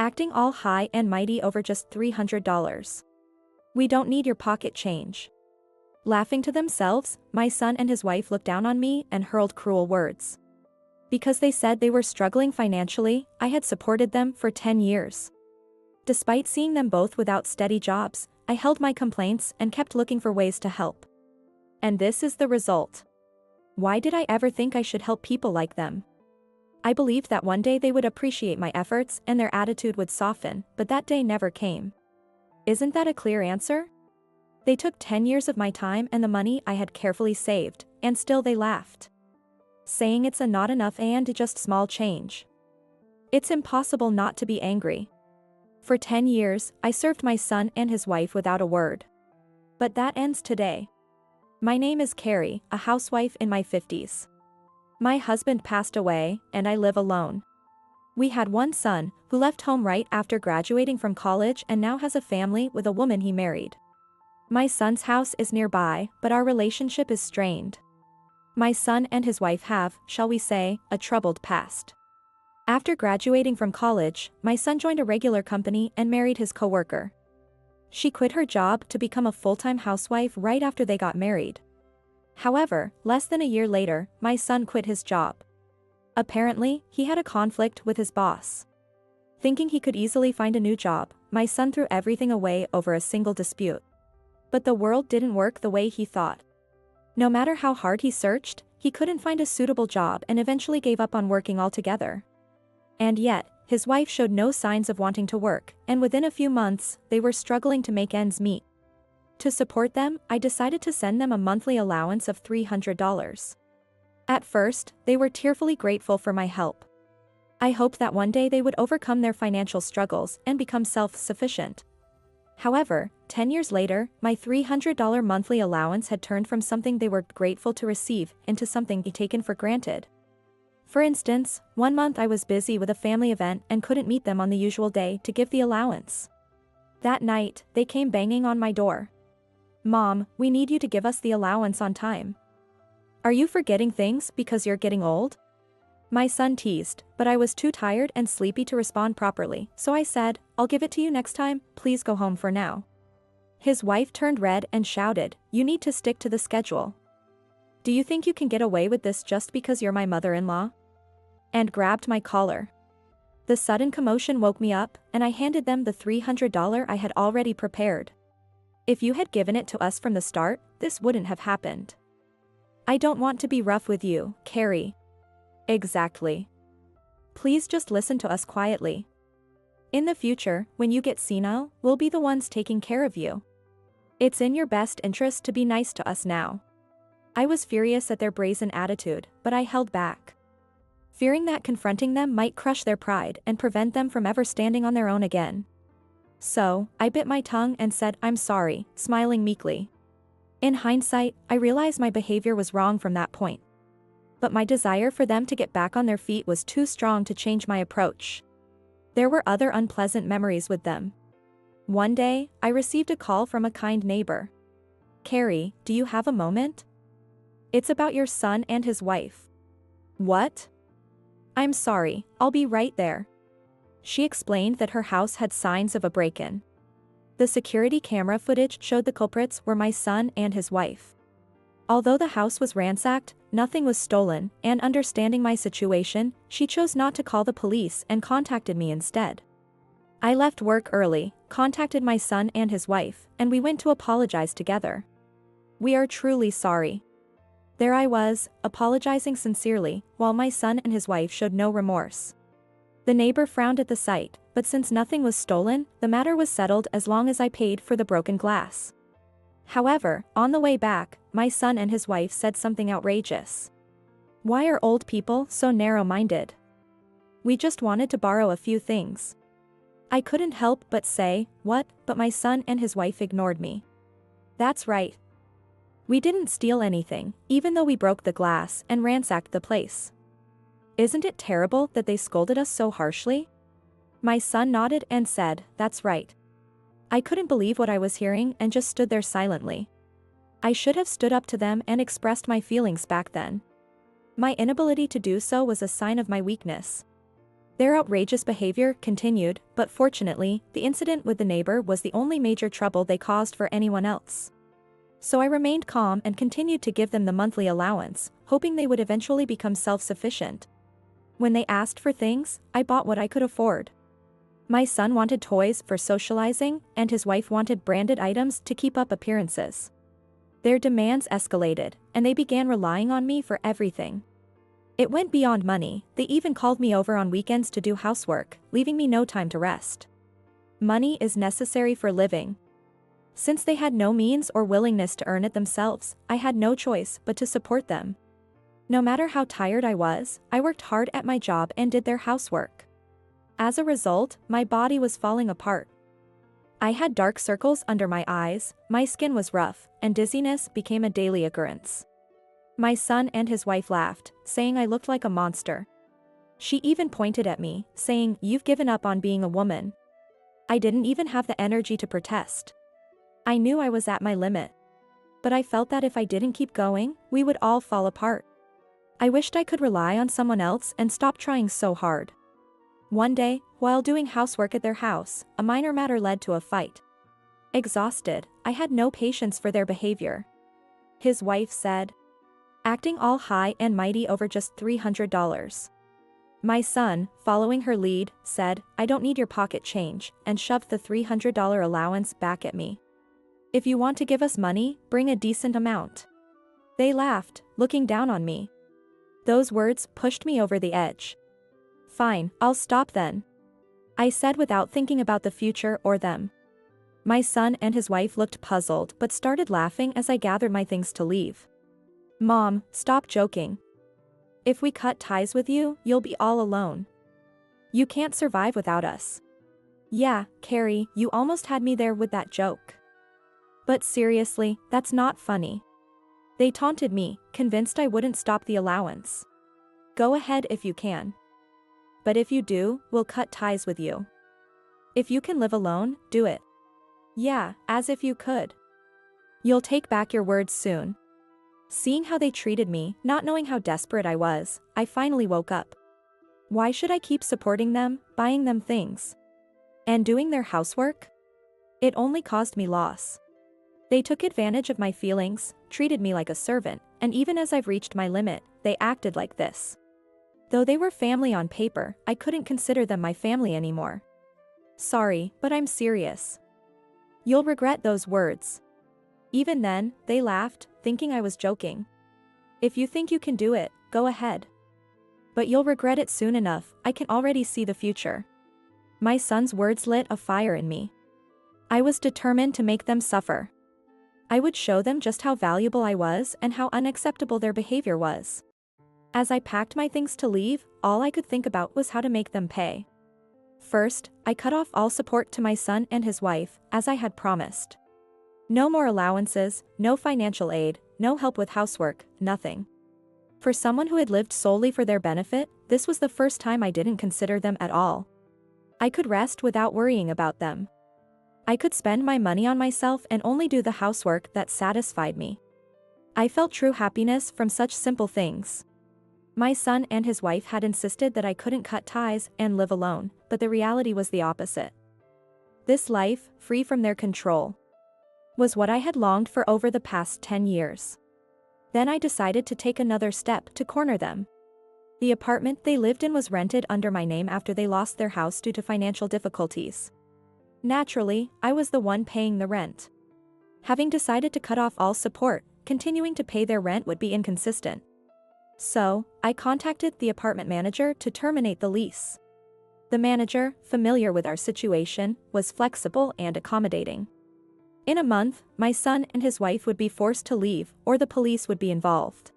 acting all high and mighty over just $300. We don't need your pocket change. Laughing to themselves, my son and his wife looked down on me and hurled cruel words. Because they said they were struggling financially, I had supported them for 10 years. Despite seeing them both without steady jobs, I held my complaints and kept looking for ways to help. And this is the result. Why did I ever think I should help people like them? I believed that one day they would appreciate my efforts and their attitude would soften, but that day never came. Isn't that a clear answer? They took 10 years of my time and the money I had carefully saved, and still they laughed. Saying it's not enough and just small change. It's impossible not to be angry. For 10 years, I served my son and his wife without a word. But that ends today. My name is Carrie, a housewife in my 50s. My husband passed away, and I live alone. We had one son, who left home right after graduating from college and now has a family with a woman he married. My son's house is nearby, but our relationship is strained. My son and his wife have, shall we say, a troubled past. After graduating from college, my son joined a regular company and married his coworker. She quit her job to become a full-time housewife right after they got married. However, less than a year later, my son quit his job. Apparently, he had a conflict with his boss. Thinking he could easily find a new job, my son threw everything away over a single dispute. But the world didn't work the way he thought. No matter how hard he searched, he couldn't find a suitable job and eventually gave up on working altogether. And yet, his wife showed no signs of wanting to work, and within a few months, they were struggling to make ends meet. To support them, I decided to send them a monthly allowance of $300. At first, they were tearfully grateful for my help. I hoped that one day they would overcome their financial struggles and become self-sufficient. However, 10 years later, my $300 monthly allowance had turned from something they were grateful to receive into something taken for granted. For instance, one month I was busy with a family event and couldn't meet them on the usual day to give the allowance. That night, they came banging on my door. "Mom, we need you to give us the allowance on time. Are you forgetting things because you're getting old?" My son teased, but I was too tired and sleepy to respond properly, so I said, "I'll give it to you next time, please go home for now." His wife turned red and shouted, "You need to stick to the schedule. Do you think you can get away with this just because you're my mother-in-law?" And grabbed my collar. The sudden commotion woke me up, and I handed them the $300 I had already prepared. "If you had given it to us from the start, this wouldn't have happened." "I don't want to be rough with you, Carrie." "Exactly. Please just listen to us quietly. In the future, when you get senile, we'll be the ones taking care of you. It's in your best interest to be nice to us now." I was furious at their brazen attitude, but I held back. Fearing that confronting them might crush their pride and prevent them from ever standing on their own again. So, I bit my tongue and said, "I'm sorry," smiling meekly. In hindsight, I realized my behavior was wrong from that point. But my desire for them to get back on their feet was too strong to change my approach. There were other unpleasant memories with them. One day, I received a call from a kind neighbor. "Carrie, do you have a moment? It's about your son and his wife." "What?" "I'm sorry, I'll be right there." She explained that her house had signs of a break-in. The security camera footage showed the culprits were my son and his wife. Although the house was ransacked, nothing was stolen, and understanding my situation, she chose not to call the police and contacted me instead. I left work early, contacted my son and his wife, and we went to apologize together. "We are truly sorry." There I was, apologizing sincerely, while my son and his wife showed no remorse. The neighbor frowned at the sight, but since nothing was stolen, the matter was settled as long as I paid for the broken glass. However, on the way back, my son and his wife said something outrageous. "Why are old people so narrow-minded? We just wanted to borrow a few things." I couldn't help but say, "What?" but my son and his wife ignored me. "That's right. We didn't steal anything, even though we broke the glass and ransacked the place." Isn't it terrible that they scolded us so harshly? My son nodded and said, "That's right." I couldn't believe what I was hearing and just stood there silently. I should have stood up to them and expressed my feelings back then. My inability to do so was a sign of my weakness. Their outrageous behavior continued, but fortunately, the incident with the neighbor was the only major trouble they caused for anyone else. So I remained calm and continued to give them the monthly allowance, hoping they would eventually become self-sufficient. When they asked for things, I bought what I could afford. My son wanted toys for socializing, and his wife wanted branded items to keep up appearances. Their demands escalated, and they began relying on me for everything. It went beyond money. They even called me over on weekends to do housework, leaving me no time to rest. Money is necessary for living. Since they had no means or willingness to earn it themselves, I had no choice but to support them. No matter how tired I was, I worked hard at my job and did their housework. As a result, my body was falling apart. I had dark circles under my eyes, my skin was rough, and dizziness became a daily occurrence. My son and his wife laughed, saying I looked like a monster. She even pointed at me, saying, "You've given up on being a woman." I didn't even have the energy to protest. I knew I was at my limit. But I felt that if I didn't keep going, we would all fall apart. I wished I could rely on someone else and stop trying so hard. One day, while doing housework at their house, a minor matter led to a fight. Exhausted, I had no patience for their behavior. His wife said, acting all high and mighty over just $300. My son, following her lead, said, "I don't need your pocket change," and shoved the $300 allowance back at me. "If you want to give us money, bring a decent amount." They laughed, looking down on me. Those words pushed me over the edge. "Fine, I'll stop then," I said without thinking about the future or them. My son and his wife looked puzzled but started laughing as I gathered my things to leave. "Mom, stop joking. If we cut ties with you, you'll be all alone. You can't survive without us." "Yeah, Carrie, you almost had me there with that joke. But seriously, that's not funny." They taunted me, convinced I wouldn't stop the allowance. "Go ahead if you can. But if you do, we'll cut ties with you. If you can live alone, do it." "Yeah, as if you could. You'll take back your words soon." Seeing how they treated me, not knowing how desperate I was, I finally woke up. Why should I keep supporting them, buying them things, and doing their housework? It only caused me loss. They took advantage of my feelings, treated me like a servant, and even as I've reached my limit, they acted like this. Though they were family on paper, I couldn't consider them my family anymore. Sorry, but I'm serious. You'll regret those words. Even then, they laughed, thinking I was joking. If you think you can do it, go ahead. But you'll regret it soon enough, I can already see the future. My son's words lit a fire in me. I was determined to make them suffer. I would show them just how valuable I was and how unacceptable their behavior was. As I packed my things to leave, all I could think about was how to make them pay. First, I cut off all support to my son and his wife, as I had promised. No more allowances, no financial aid, no help with housework, nothing. For someone who had lived solely for their benefit, this was the first time I didn't consider them at all. I could rest without worrying about them. I could spend my money on myself and only do the housework that satisfied me. I felt true happiness from such simple things. My son and his wife had insisted that I couldn't cut ties and live alone, but the reality was the opposite. This life, free from their control, was what I had longed for over the past 10 years. Then I decided to take another step to corner them. The apartment they lived in was rented under my name after they lost their house due to financial difficulties. Naturally, I was the one paying the rent. Having decided to cut off all support, continuing to pay their rent would be inconsistent. So, I contacted the apartment manager to terminate the lease. The manager, familiar with our situation, was flexible and accommodating. In a month, my son and his wife would be forced to leave, or the police would be involved.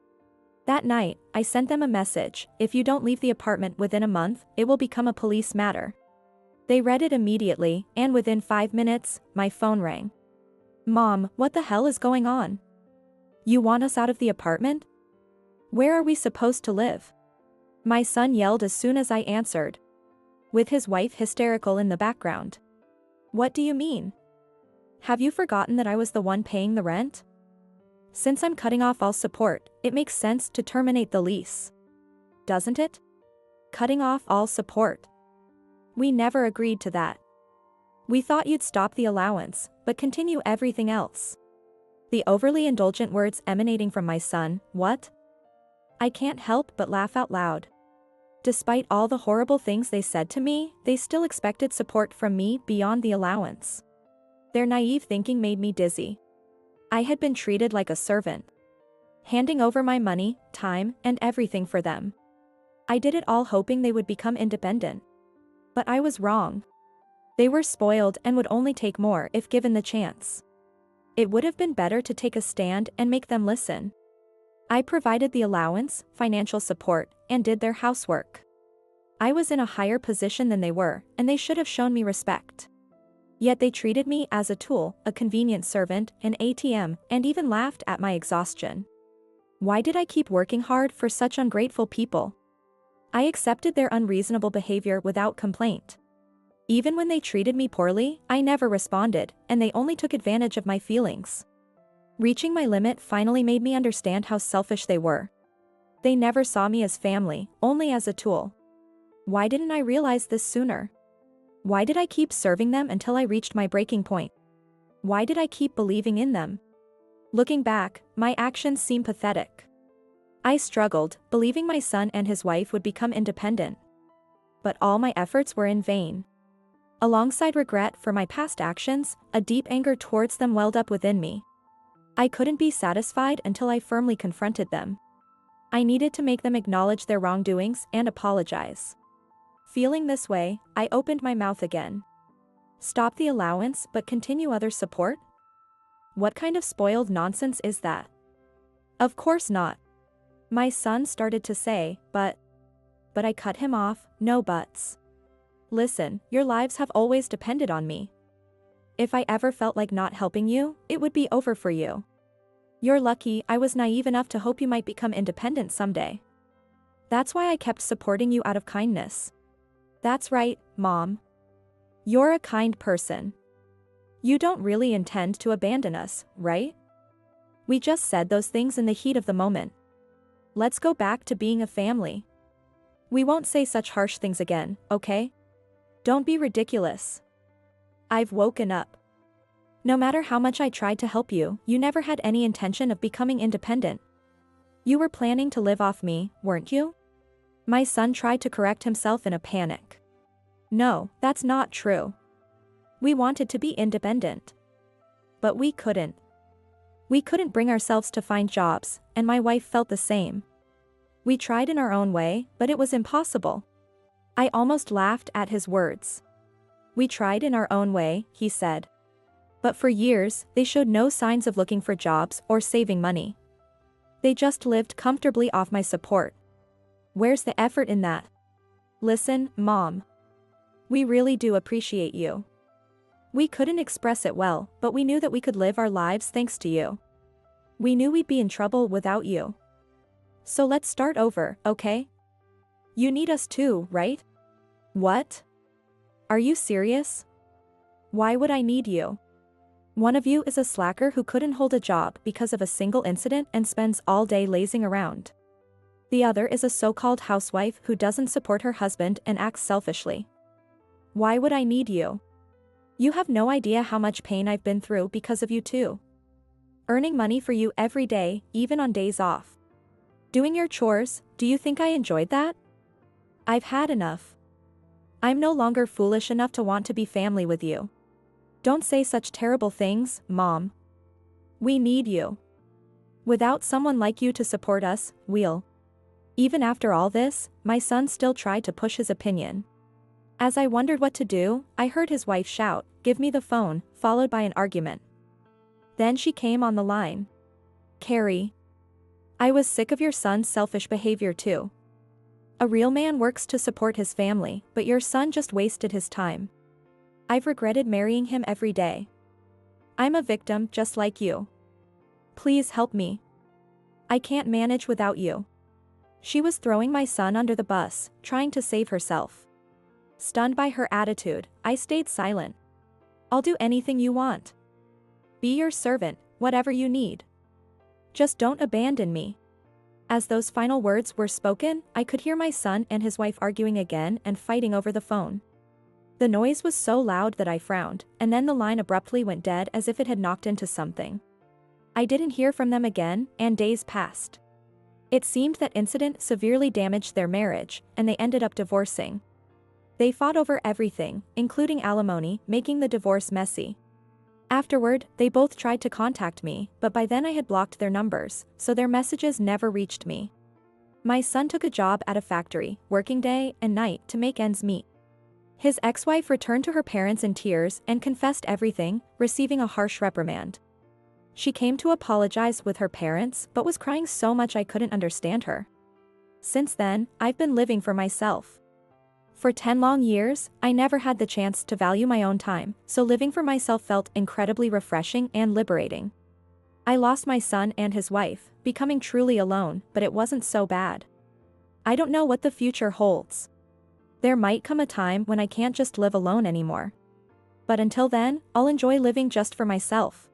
That night, I sent them a message: "If you don't leave the apartment within a month, it will become a police matter." They read it immediately, and within 5 minutes, my phone rang. "Mom, what the hell is going on? You want us out of the apartment? Where are we supposed to live?" My son yelled as soon as I answered, with his wife hysterical in the background. "What do you mean? Have you forgotten that I was the one paying the rent? Since I'm cutting off all support, it makes sense to terminate the lease. Doesn't it?" Cutting off all support. We never agreed to that. We thought you'd stop the allowance, but continue everything else. The overly indulgent words emanating from my son, what? I can't help but laugh out loud. Despite all the horrible things they said to me, they still expected support from me beyond the allowance. Their naive thinking made me dizzy. I had been treated like a servant, handing over my money, time, and everything for them. I did it all hoping they would become independent. But I was wrong. They were spoiled and would only take more if given the chance. It would have been better to take a stand and make them listen. I provided the allowance, financial support, and did their housework. I was in a higher position than they were, and they should have shown me respect. Yet they treated me as a tool, a convenient servant, an ATM, and even laughed at my exhaustion. Why did I keep working hard for such ungrateful people? I accepted their unreasonable behavior without complaint. Even when they treated me poorly, I never responded, and they only took advantage of my feelings. Reaching my limit finally made me understand how selfish they were. They never saw me as family, only as a tool. Why didn't I realize this sooner? Why did I keep serving them until I reached my breaking point? Why did I keep believing in them? Looking back, my actions seem pathetic. I struggled, believing my son and his wife would become independent. But all my efforts were in vain. Alongside regret for my past actions, a deep anger towards them welled up within me. I couldn't be satisfied until I firmly confronted them. I needed to make them acknowledge their wrongdoings and apologize. Feeling this way, I opened my mouth again. Stop the allowance but continue other support? What kind of spoiled nonsense is that? Of course not. My son started to say, but I cut him off, no buts. Listen, your lives have always depended on me. If I ever felt like not helping you, it would be over for you. You're lucky I was naive enough to hope you might become independent someday. That's why I kept supporting you out of kindness. That's right, Mom. You're a kind person. You don't really intend to abandon us, right? We just said those things in the heat of the moment. Let's go back to being a family. We won't say such harsh things again, okay? Don't be ridiculous. I've woken up. No matter how much I tried to help you, you never had any intention of becoming independent. You were planning to live off me, weren't you? My son tried to correct himself in a panic. No, that's not true. We wanted to be independent. But we couldn't. We couldn't bring ourselves to find jobs, and my wife felt the same. We tried in our own way, but it was impossible. I almost laughed at his words. We tried in our own way, he said. But for years, they showed no signs of looking for jobs or saving money. They just lived comfortably off my support. Where's the effort in that? Listen, Mom. We really do appreciate you. We couldn't express it well, but we knew that we could live our lives thanks to you. We knew we'd be in trouble without you. So let's start over, okay? You need us too, right? What? Are you serious? Why would I need you? One of you is a slacker who couldn't hold a job because of a single incident and spends all day lazing around. The other is a so-called housewife who doesn't support her husband and acts selfishly. Why would I need you? You have no idea how much pain I've been through because of you too. Earning money for you every day, even on days off. Doing your chores, do you think I enjoyed that? I've had enough. I'm no longer foolish enough to want to be family with you. Don't say such terrible things, Mom. We need you. Without someone like you to support us, we'll. Even after all this, my son still tried to push his opinion. As I wondered what to do, I heard his wife shout, "Give me the phone," followed by an argument. Then she came on the line. Carrie. I was sick of your son's selfish behavior too. A real man works to support his family, but your son just wasted his time. I've regretted marrying him every day. I'm a victim just like you. Please help me. I can't manage without you. She was throwing my son under the bus, trying to save herself. Stunned by her attitude, I stayed silent. I'll do anything you want. Be your servant, whatever you need. Just don't abandon me. As those final words were spoken, I could hear my son and his wife arguing again and fighting over the phone. The noise was so loud that I frowned, and then the line abruptly went dead as if it had knocked into something. I didn't hear from them again, and days passed. It seemed that incident severely damaged their marriage, and they ended up divorcing. They fought over everything, including alimony, making the divorce messy. Afterward, they both tried to contact me, but by then I had blocked their numbers, so their messages never reached me. My son took a job at a factory, working day and night to make ends meet. His ex-wife returned to her parents in tears and confessed everything, receiving a harsh reprimand. She came to apologize with her parents but was crying so much I couldn't understand her. Since then, I've been living for myself. For 10 long years, I never had the chance to value my own time, so living for myself felt incredibly refreshing and liberating. I lost my son and his wife, becoming truly alone, but it wasn't so bad. I don't know what the future holds. There might come a time when I can't just live alone anymore. But until then, I'll enjoy living just for myself.